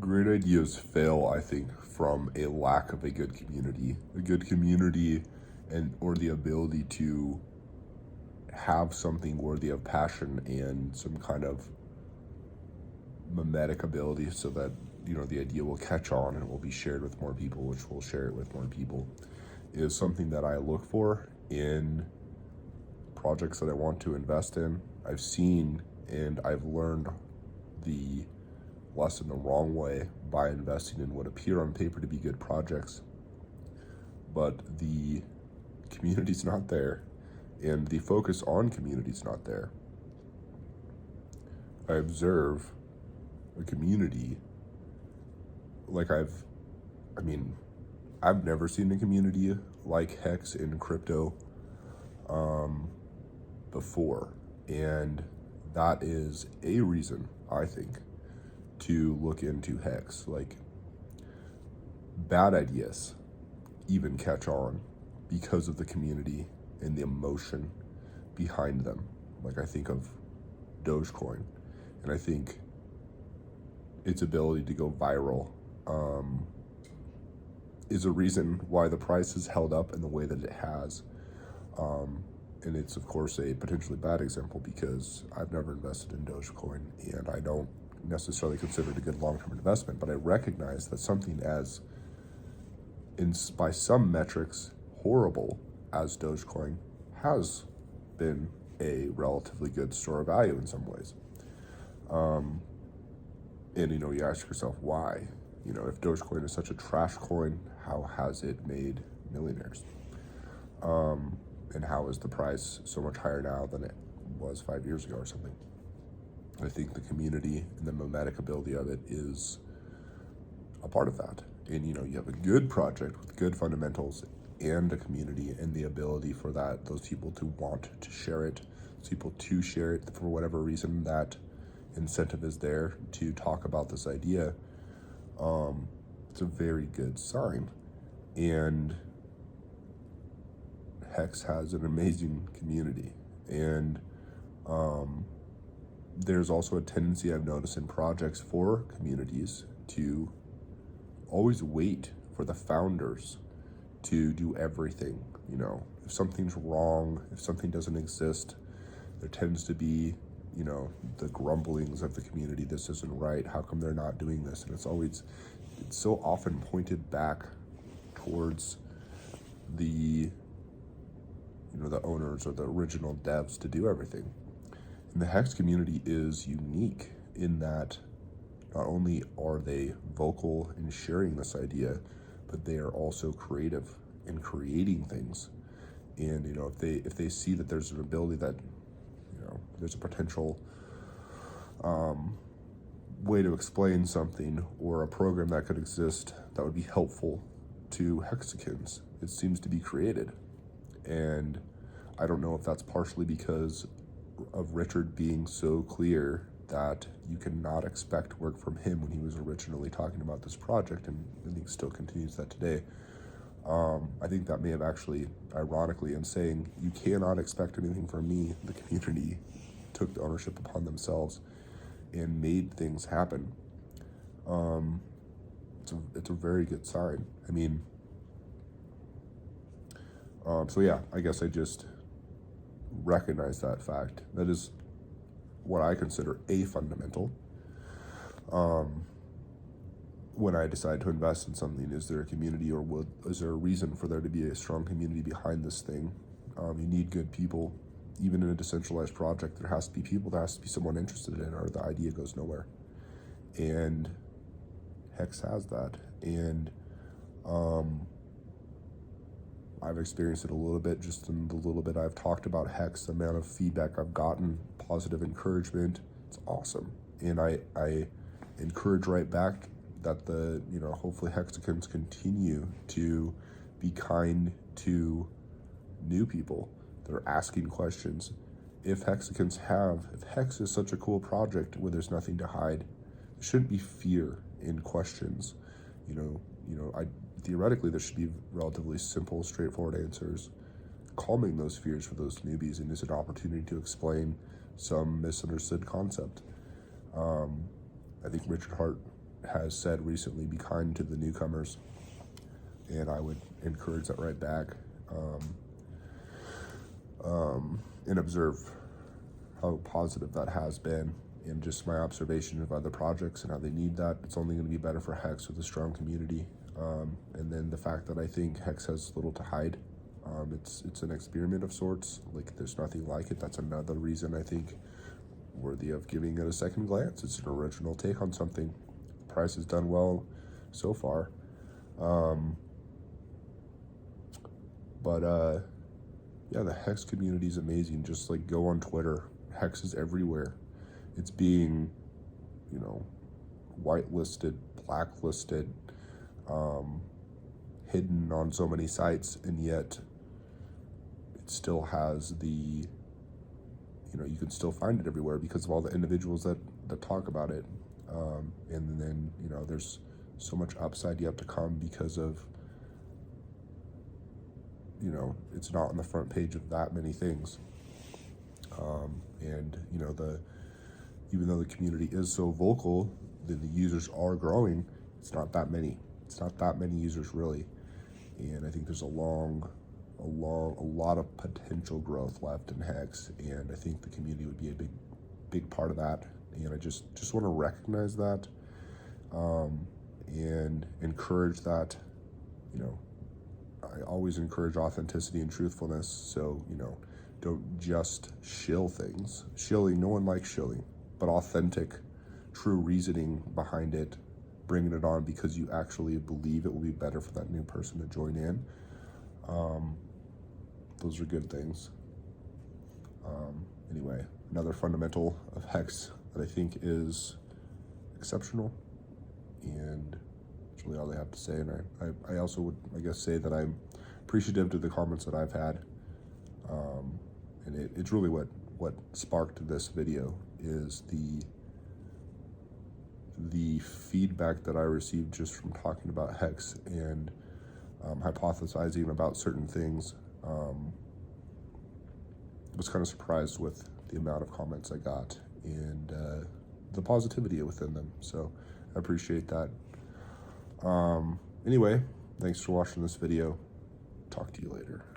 Great ideas fail, I think, from a lack of a good community. A good community and or the ability to have something worthy of passion and some kind of mimetic ability so that, the idea will catch on and will be shared with more people, which will share it with more people, is something that I look for in projects that I want to invest in. I've seen and I've learned the lesson the wrong way by investing in what appear on paper to be good projects, but the community's not there and the focus on community's not there. I observe a community like I've never seen a community like HEX in crypto before, and that is a reason, I think, to look into HEX. Like, bad ideas even catch on because of the community and the emotion behind them. Like, I think of Dogecoin, and I think its ability to go viral is a reason why the price has held up in the way that it has. And it's, of course, a potentially bad example because I've never invested in Dogecoin and I don't necessarily consider it a good long-term investment, but I recognize that something as, by some metrics, horrible as Dogecoin has been a relatively good store of value in some ways. And, you ask yourself why. If Dogecoin is such a trash coin, how has it made millionaires? And how is the price so much higher now than it was 5 years ago or something? I think the community and the mimetic ability of it is a part of that. And, you have a good project with good fundamentals and a community and the ability for those people to want to share it, those people to share it for whatever reason that incentive is there to talk about this idea. It's a very good sign. And HEX has an amazing community. And there's also a tendency I've noticed in projects for communities to always wait for the founders to do everything. If something's wrong, if something doesn't exist, there tends to be, the grumblings of the community. This isn't right. How come they're not doing this? And it's so often pointed back towards the owners or the original devs to do everything. And the HEX community is unique in that not only are they vocal in sharing this idea, but they are also creative in creating things. And, if they see that there's an ability that, there's a potential way to explain something or a program that could exist that would be helpful to Hexicans, it seems to be created. And I don't know if that's partially because of Richard being so clear that you cannot expect work from him when he was originally talking about this project, and I think still continues that today. I think that may have actually, ironically, in saying you cannot expect anything from me, the community took the ownership upon themselves and made things happen. It's a very good sign. So yeah, I guess I just recognize that fact. That is what I consider a fundamental. When I decide to invest in something, is there a community or is there a reason for there to be a strong community behind this thing? You need good people. Even in a decentralized project, there has to be people, there has to be someone interested in it, or the idea goes nowhere. And HEX has that. And I've experienced it a little bit, just in the little bit I've talked about HEX, the amount of feedback I've gotten, positive encouragement, it's awesome. And I encourage right back that hopefully Hexicans continue to be kind to new people. They're asking questions. If HEX is such a cool project where there's nothing to hide, there shouldn't be fear in questions. Theoretically, there should be relatively simple, straightforward answers, calming those fears for those newbies, and is an opportunity to explain some misunderstood concept. I think Richard Hart has said recently, be kind to the newcomers. And I would encourage that right back, and observe how positive that has been, and just my observation of other projects and how they need that. It's only going to be better for HEX with a strong community. And then the fact that I think HEX has little to hide. It's an experiment of sorts. Like, there's nothing like it. That's another reason I think worthy of giving it a second glance. It's an original take on something. The price has done well so far. Yeah, the HEX community is amazing. Just like go on Twitter. HEX is everywhere. It's being, whitelisted, blacklisted, hidden on so many sites, and yet it still has the, you can still find it everywhere because of all the individuals that talk about it. And then, there's so much upside yet to come because of, it's not on the front page of that many things. And, even though the community is so vocal, the users are growing. It's not that many. It's not that many users really. And I think there's a lot of potential growth left in HEX. And I think the community would be a big part of that. And I just want to recognize that, and encourage that. I always encourage authenticity and truthfulness. So, don't just shill things. Shilling, no one likes shilling, but authentic, true reasoning behind it, bringing it on because you actually believe it will be better for that new person to join in. Those are good things. Anyway, another fundamental of HEX that I think is exceptional, and that's really all I have to say. And I also would, say that I'm appreciative to the comments that I've had. And it's really what sparked this video is the feedback that I received just from talking about HEX and hypothesizing about certain things. Was kind of surprised with the amount of comments I got and the positivity within them. So I appreciate that. Anyway, thanks for watching this video. Talk to you later.